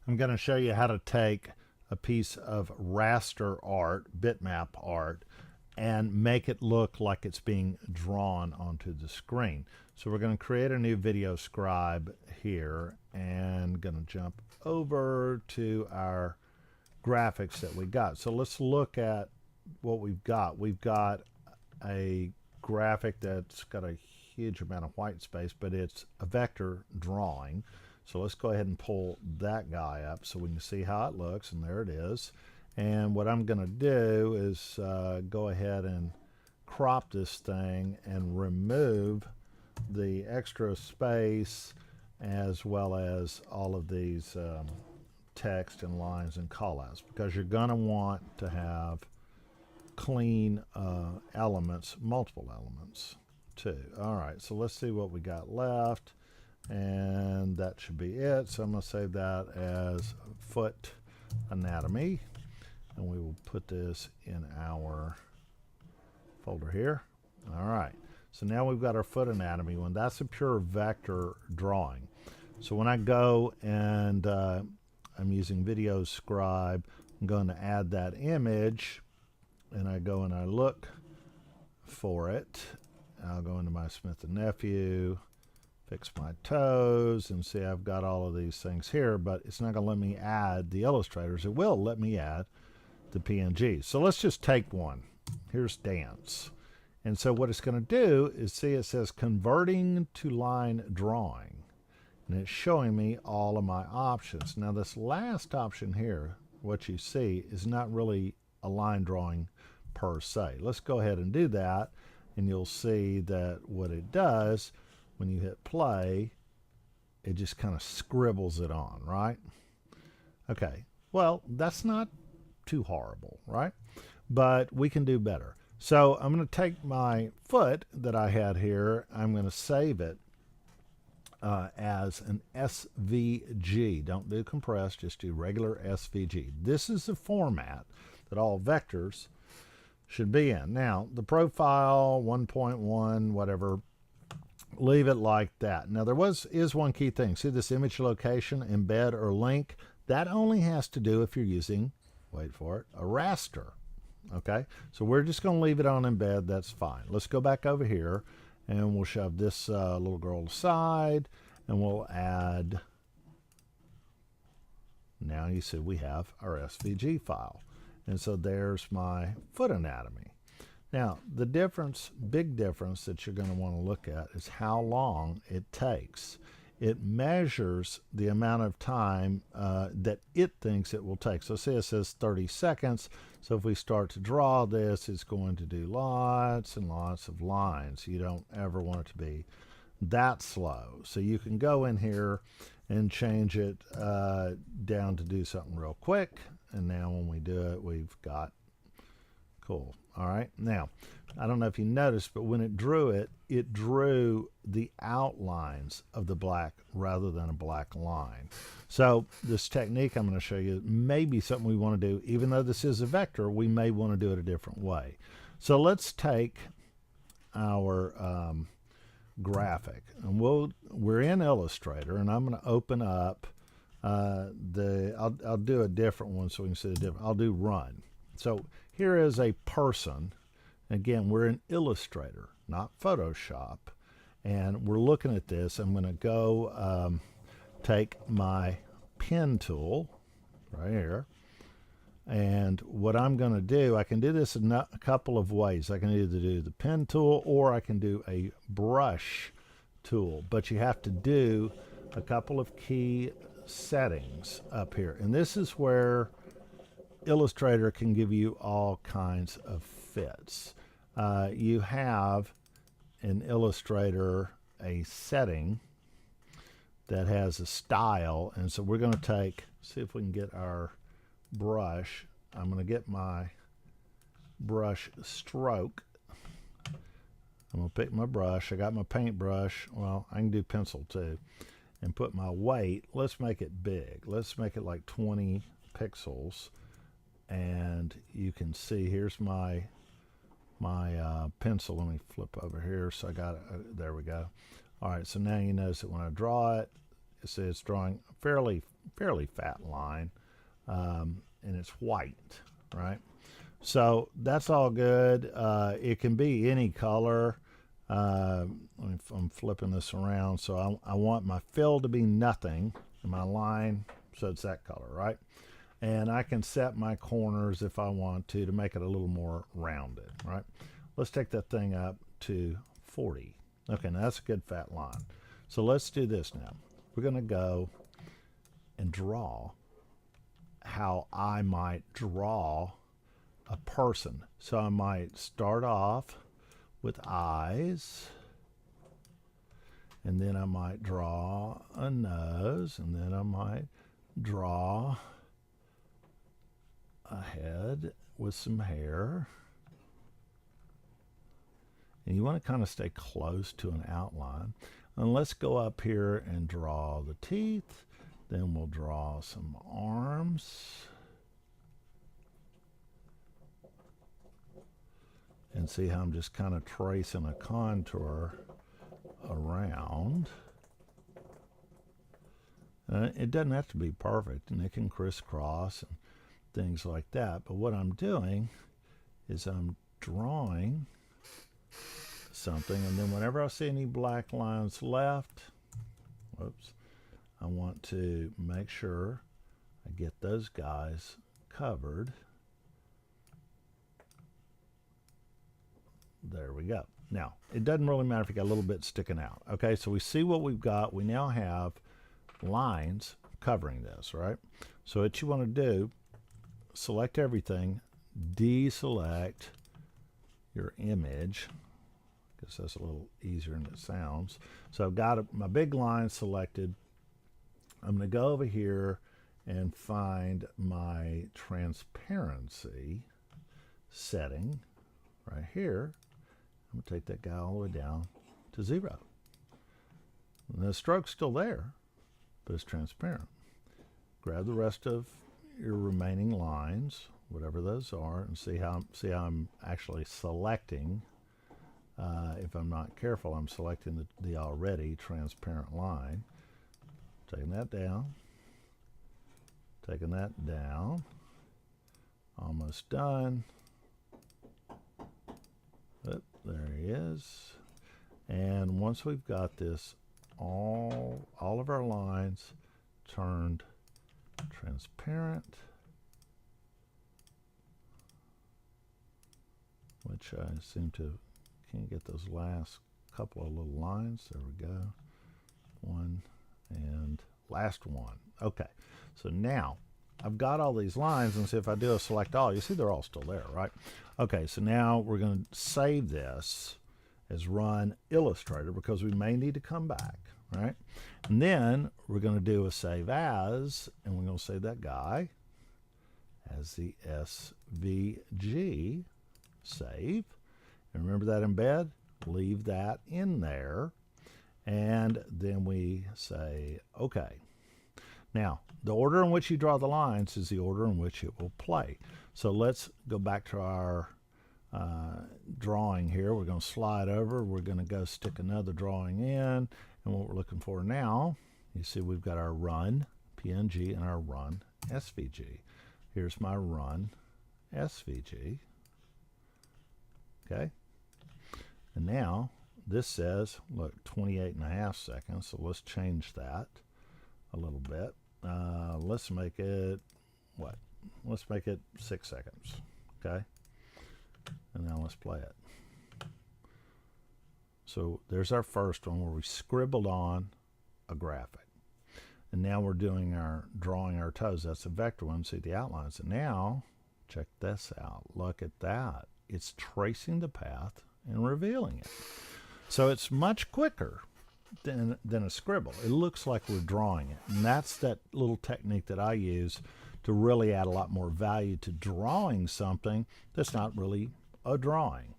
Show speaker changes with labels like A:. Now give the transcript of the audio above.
A: I'm going to show you how to take a piece of raster art, bitmap art, and make it look like it's being drawn onto the screen. So we're going to create a new video scribe here and going to jump over to our graphics that we got. So let's look at what we've got. We've got a graphic that's got a huge amount of white space, but it's a vector drawing. So let's go ahead and pull that guy up so we can see how it looks, and there it is. And what I'm going to do is go ahead and crop this thing and remove the extra space as well as all of these text and lines and callouts, because you're going to want to have clean elements, multiple elements too. All right, so let's see what we got left, and that should be it. So I'm going to save that as foot anatomy, and we will put this in our folder here. All right, so now we've got our foot anatomy one. That's a pure vector drawing. So when I go and I'm using Video Scribe, I'm going to add that image, and I go and I look for it. I'll go into my Smith & Nephew, fix my toes, and see I've got all of these things here, but it's not going to let me add the illustrators. It will let me add the PNG. So let's just take one. Here's dance. And so what it's going to do is, see, it says converting to line drawing, and it's showing me all of my options. Now this last option here, what you see, is not really a line drawing per se. Let's go ahead and do that, and you'll see that what it does when you hit play, it just kind of scribbles it on, right? Okay, well, that's not too horrible, right? But we can do better. So I'm going to take my foot that I had here, I'm going to save it as an SVG. Don't do compressed, just do regular SVG. This is the format that all vectors should be in. Now, the profile 1.1, whatever, leave it like that. Now, there is one key thing. See this image location, embed, or link? That only has to do if you're using, wait for it, a raster. Okay, so we're just going to leave it on embed. That's fine. Let's go back over here, and we'll shove this little girl aside, and we'll add, now you see we have our SVG file. And so there's my foot anatomy. Now, the difference, big difference that you're going to want to look at is how long it takes. It measures the amount of time that it thinks it will take. So say it says 30 seconds. So if we start to draw this, it's going to do lots and lots of lines. You don't ever want it to be that slow. So you can go in here and change it down to do something real quick. And now when we do it, we've got, cool. All right, now, I don't know if you noticed, but when it drew the outlines of the black rather than a black line. So this technique I'm going to show you may be something we want to do. Even though this is a vector, we may want to do it a different way. So let's take our graphic, and we're in Illustrator, and I'm going to open up I'll do a different one so we can see the different. I'll do run. So here is a person. Again, we're in Illustrator, not Photoshop, and we're looking at this. I'm going to go take my pen tool right here, and what I'm going to do, I can do this in a couple of ways. I can either do the pen tool or I can do a brush tool, but you have to do a couple of key settings up here, and this is where Illustrator can give you all kinds of fits. You have in Illustrator a setting that has a style, and so we're going to see if we can get our brush. I'm going to get my brush stroke. I'm going to pick my brush. I got my paintbrush. Well, I can do pencil too. And put my weight, let's make it big. Let's make it like 20 pixels. And you can see, here's my pencil. Let me flip over here. So I got there we go. All right, so now you notice that when I draw it, see it's drawing a fairly fat line, and it's white, right? So that's all good. It can be any color. I'm flipping this around, so I want my fill to be nothing and my line, so it's that color, right? And I can set my corners if I want to make it a little more rounded, right? Let's take that thing up to 40. Okay, now that's a good fat line. So let's do this now. We're going to go and draw how I might draw a person. So I might start off with eyes, and then I might draw a nose, and then I might draw a head with some hair. And you want to kind of stay close to an outline. And let's go up here and draw the teeth. Then we'll draw some arms. And see how I'm just kind of tracing a contour around. It doesn't have to be perfect, and it can crisscross and things like that. But what I'm doing is I'm drawing something, and then whenever I see any black lines left, whoops, I want to make sure I get those guys covered. There we go. Now, it doesn't really matter if you got a little bit sticking out. Okay, so we see what we've got. We now have lines covering this, right? So what you want to do, select everything, deselect your image, because that's a little easier than it sounds. So I've got my big line selected. I'm going to go over here and find my transparency setting right here. I'm going to take that guy all the way down to 0. And the stroke's still there, but it's transparent. Grab the rest of your remaining lines, whatever those are, and see how I'm actually selecting. If I'm not careful, I'm selecting the already transparent line. Taking that down. Taking that down. Almost done. Oop, there he is. And once we've got this, all of our lines turned transparent, which I seem to can't get those last couple of little lines. There we go. One and last one. Okay, so now I've got all these lines, and so if I do a select all, you see they're all still there, right? Okay, so now we're going to save this as Run Illustrator because we may need to come back, right? And then we're going to do a save as, and we're going to save that guy as the SVG save. And remember that embed? Leave that in there. And then we say OK. Now, the order in which you draw the lines is the order in which it will play. So let's go back to our drawing here. We're going to slide over. We're going to go stick another drawing in. And what we're looking for now, you see we've got our run PNG and our run SVG. Here's my run SVG. Okay. And now this says, look, 28.5 seconds. So let's change that a little bit. Let's make it, what? Let's make it 6 seconds. Okay. And now let's play it. So there's our first one where we scribbled on a graphic. And now we're doing drawing our toes. That's a vector one. See the outlines. And now, check this out. Look at that. It's tracing the path and revealing it. So it's much quicker than a scribble. It looks like we're drawing it. And that's that little technique that I use to really add a lot more value to drawing something that's not really a drawing.